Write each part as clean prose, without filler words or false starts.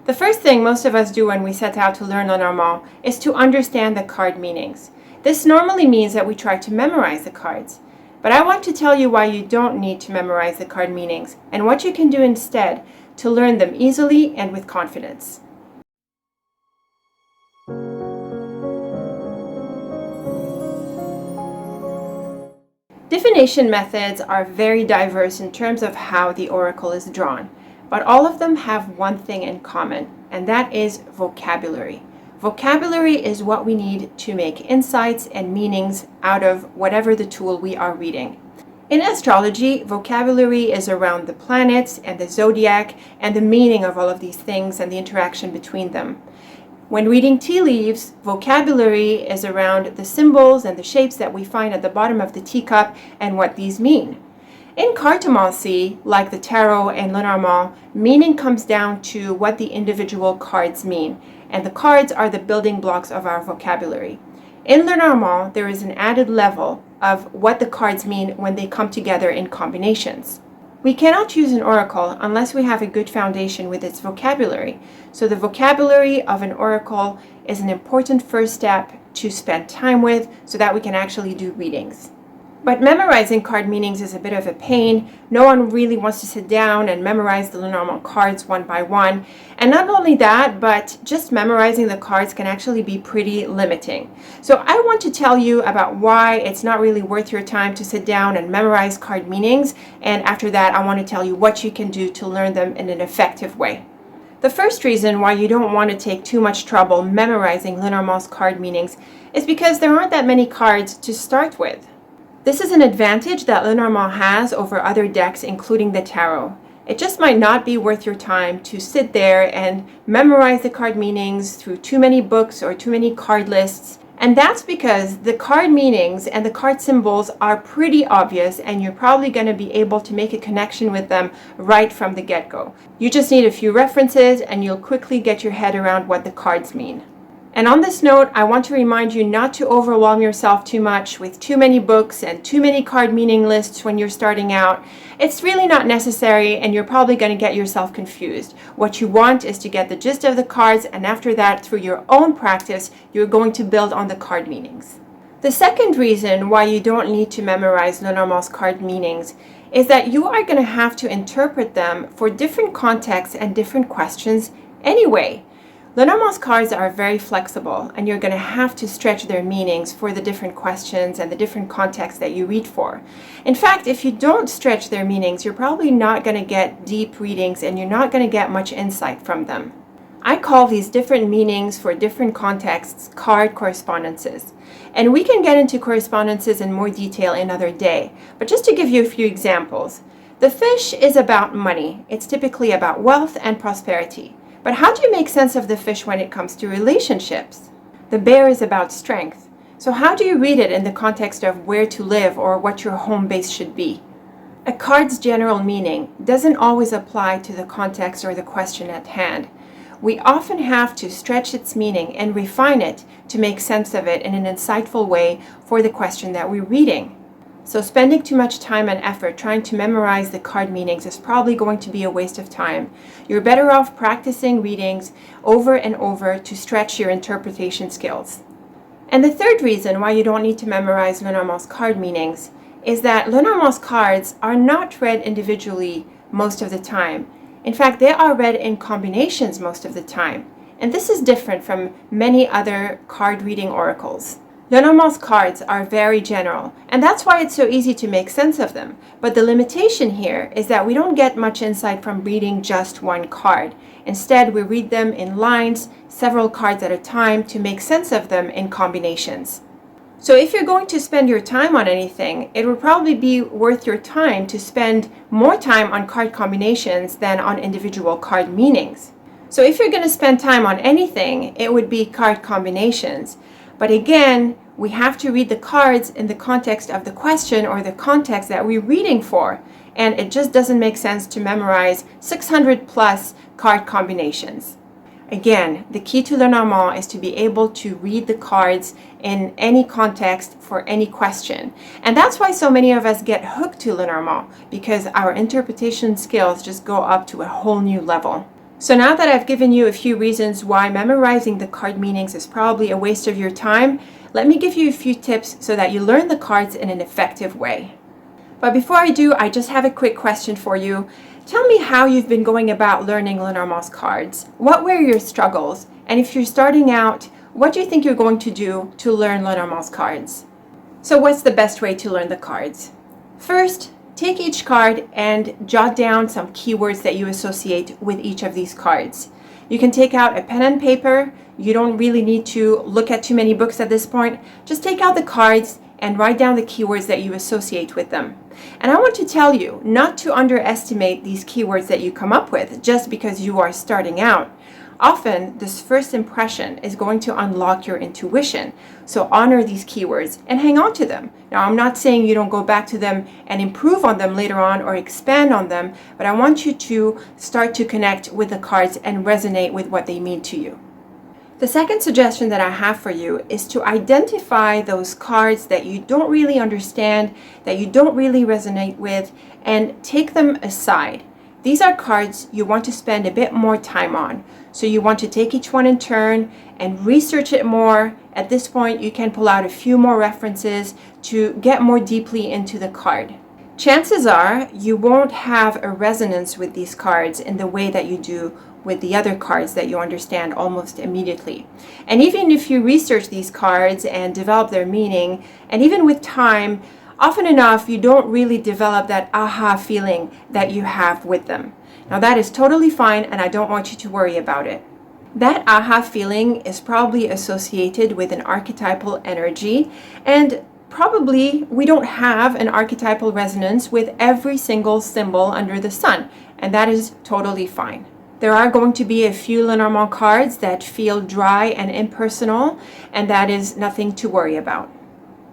The first thing most of us do when we set out to learn Lenormand is to understand the card meanings. This normally means that we try to memorize the cards. But I want to tell you why you don't need to memorize the card meanings and what you can do instead to learn them easily and with confidence. Divination methods are very diverse in terms of how the oracle is drawn, but all of them have one thing in common, and that is vocabulary. Vocabulary is what we need to make insights and meanings out of whatever the tool we are reading. In astrology, vocabulary is around the planets and the zodiac and the meaning of all of these things and the interaction between them. When reading tea leaves, vocabulary is around the symbols and the shapes that we find at the bottom of the teacup and what these mean. In cartomancy, like the tarot and Lenormand, meaning comes down to what the individual cards mean, and the cards are the building blocks of our vocabulary. In Lenormand, there is an added level of what the cards mean when they come together in combinations. We cannot use an oracle unless we have a good foundation with its vocabulary. So the vocabulary of an oracle is an important first step to spend time with so that we can actually do readings. But memorizing card meanings is a bit of a pain. No one really wants to sit down and memorize the Lenormand cards one by one. And not only that, but just memorizing the cards can actually be pretty limiting. So I want to tell you about why it's not really worth your time to sit down and memorize card meanings. And after that, I want to tell you what you can do to learn them in an effective way. The first reason why you don't want to take too much trouble memorizing Lenormand's card meanings is because there aren't that many cards to start with. This is an advantage that Lenormand has over other decks, including the tarot. It just might not be worth your time to sit there and memorize the card meanings through too many books or too many card lists. And that's because the card meanings and the card symbols are pretty obvious, and you're probably going to be able to make a connection with them right from the get-go. You just need a few references and you'll quickly get your head around what the cards mean. And on this note, I want to remind you not to overwhelm yourself too much with too many books and too many card meaning lists when you're starting out. It's really not necessary, and you're probably going to get yourself confused. What you want is to get the gist of the cards, and after that, through your own practice, you're going to build on the card meanings. The second reason why you don't need to memorize Lenormand's card meanings is that you are going to have to interpret them for different contexts and different questions anyway. Lenormand's cards are very flexible, and you're going to have to stretch their meanings for the different questions and the different contexts that you read for. In fact, if you don't stretch their meanings, you're probably not going to get deep readings and you're not going to get much insight from them. I call these different meanings for different contexts card correspondences. And we can get into correspondences in more detail another day, but just to give you a few examples. The fish is about money. It's typically about wealth and prosperity. But how do you make sense of the fish when it comes to relationships? The bear is about strength. So how do you read it in the context of where to live or what your home base should be? A card's general meaning doesn't always apply to the context or the question at hand. We often have to stretch its meaning and refine it to make sense of it in an insightful way for the question that we're reading. So spending too much time and effort trying to memorize the card meanings is probably going to be a waste of time. You're better off practicing readings over and over to stretch your interpretation skills. And the third reason why you don't need to memorize Lenormand's card meanings is that Lenormand's cards are not read individually most of the time. In fact, they are read in combinations most of the time. And this is different from many other card reading oracles. Lenormand's cards are very general, and that's why it's so easy to make sense of them. But the limitation here is that we don't get much insight from reading just one card. Instead, we read them in lines, several cards at a time, to make sense of them in combinations. So if you're going to spend your time on anything, it would probably be worth your time to spend more time on card combinations than on individual card meanings. So if you're going to spend time on anything, it would be card combinations. But again, we have to read the cards in the context of the question or the context that we're reading for. And it just doesn't make sense to memorize 600 plus card combinations. Again, the key to Lenormand is to be able to read the cards in any context for any question. And that's why so many of us get hooked to Lenormand, because our interpretation skills just go up to a whole new level. So now that I've given you a few reasons why memorizing the card meanings is probably a waste of your time, let me give you a few tips so that you learn the cards in an effective way. But before I do, I just have a quick question for you. Tell me how you've been going about learning Lenormand's cards. What were your struggles? And if you're starting out, what do you think you're going to do to learn Lenormand's cards? So what's the best way to learn the cards? First, take each card and jot down some keywords that you associate with each of these cards. You can take out a pen and paper. You don't really need to look at too many books at this point. Just take out the cards and write down the keywords that you associate with them. And I want to tell you not to underestimate these keywords that you come up with just because you are starting out. Often, this first impression is going to unlock your intuition. So honor these keywords and hang on to them. Now, I'm not saying you don't go back to them and improve on them later on or expand on them, but I want you to start to connect with the cards and resonate with what they mean to you. The second suggestion that I have for you is to identify those cards that you don't really understand, that you don't really resonate with, and take them aside. These are cards you want to spend a bit more time on. So you want to take each one in turn and research it more. At this point, you can pull out a few more references to get more deeply into the card. Chances are you won't have a resonance with these cards in the way that you do with the other cards that you understand almost immediately. And even if you research these cards and develop their meaning, and even with time, often enough, you don't really develop that aha feeling that you have with them. Now that is totally fine, and I don't want you to worry about it. That aha feeling is probably associated with an archetypal energy, and probably we don't have an archetypal resonance with every single symbol under the sun, and that is totally fine. There are going to be a few Lenormand cards that feel dry and impersonal, and that is nothing to worry about.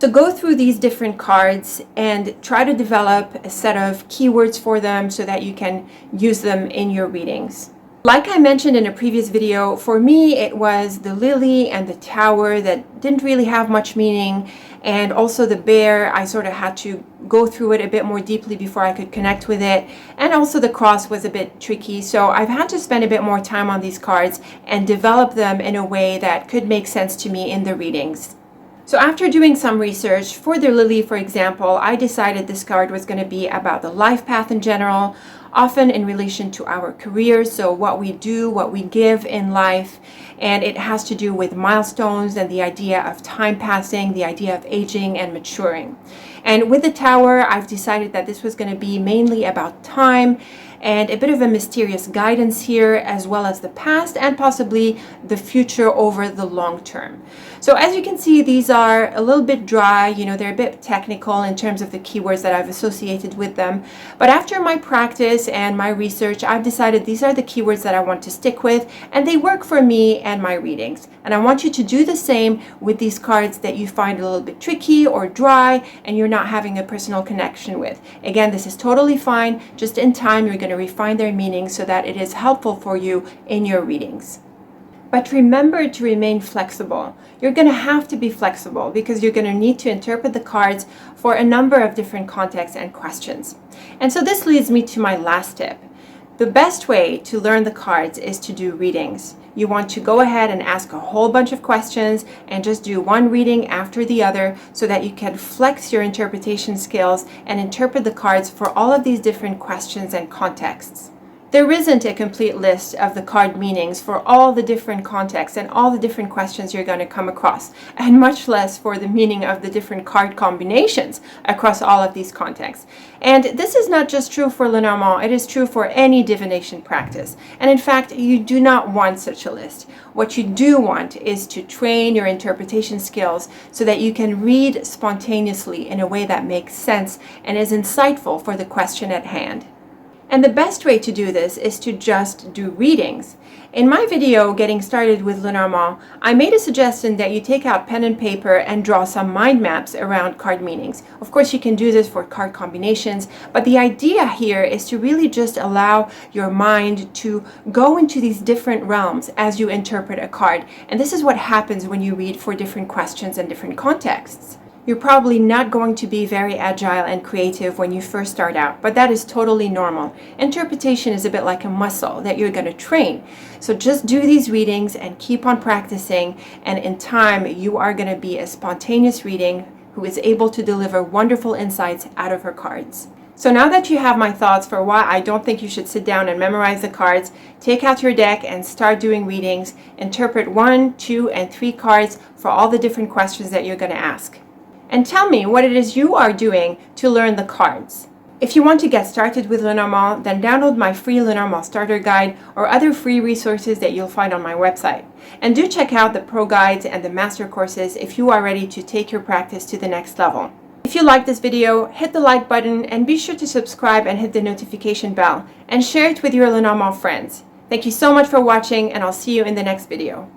So go through these different cards and try to develop a set of keywords for them so that you can use them in your readings. Like I mentioned in a previous video, for me it was the lily and the tower that didn't really have much meaning, and also the bear. I sort of had to go through it a bit more deeply before I could connect with it, and also the cross was a bit tricky, so I've had to spend a bit more time on these cards and develop them in a way that could make sense to me in the readings. So after doing some research for the lily, for example, I decided this card was going to be about the life path in general, often in relation to our careers, so what we do, what we give in life, and it has to do with milestones and the idea of time passing, the idea of aging and maturing. And with the tower, I've decided that this was going to be mainly about time and a bit of a mysterious guidance here, as well as the past and possibly the future over the long term. So as you can see, these are a little bit dry, they're a bit technical in terms of the keywords that I've associated with them. But after my practice and my research, I've decided these are the keywords that I want to stick with, and they work for me and my readings. And I want you to do the same with these cards that you find a little bit tricky or dry and you're not having a personal connection with. Again, this is totally fine. Just in time, you're going to refine their meaning so that it is helpful for you in your readings. But remember to remain flexible. You're going to have to be flexible because you're going to need to interpret the cards for a number of different contexts and questions. And so this leads me to my last tip. The best way to learn the cards is to do readings. You want to go ahead and ask a whole bunch of questions and just do one reading after the other so that you can flex your interpretation skills and interpret the cards for all of these different questions and contexts. There isn't a complete list of the card meanings for all the different contexts and all the different questions you're going to come across, and much less for the meaning of the different card combinations across all of these contexts. And this is not just true for Lenormand, it is true for any divination practice. And in fact, you do not want such a list. What you do want is to train your interpretation skills so that you can read spontaneously in a way that makes sense and is insightful for the question at hand. And the best way to do this is to just do readings. In my video, Getting Started with Lenormand, I made a suggestion that you take out pen and paper and draw some mind maps around card meanings. Of course, you can do this for card combinations, but the idea here is to really just allow your mind to go into these different realms as you interpret a card. And this is what happens when you read for different questions and different contexts. You're probably not going to be very agile and creative when you first start out, but that is totally normal. Interpretation is a bit like a muscle that you're going to train. So just do these readings and keep on practicing, and in time you are going to be a spontaneous reading who is able to deliver wonderful insights out of her cards. So now that you have my thoughts for why I don't think you should sit down and memorize the cards, take out your deck and start doing readings. Interpret 1, 2, and 3 cards for all the different questions that you're going to ask. And tell me what it is you are doing to learn the cards. If you want to get started with Lenormand, then download my free Lenormand starter guide or other free resources that you'll find on my website. And do check out the pro guides and the master courses if you are ready to take your practice to the next level. If you like this video, hit the like button and be sure to subscribe and hit the notification bell and share it with your Lenormand friends. Thank you so much for watching, and I'll see you in the next video.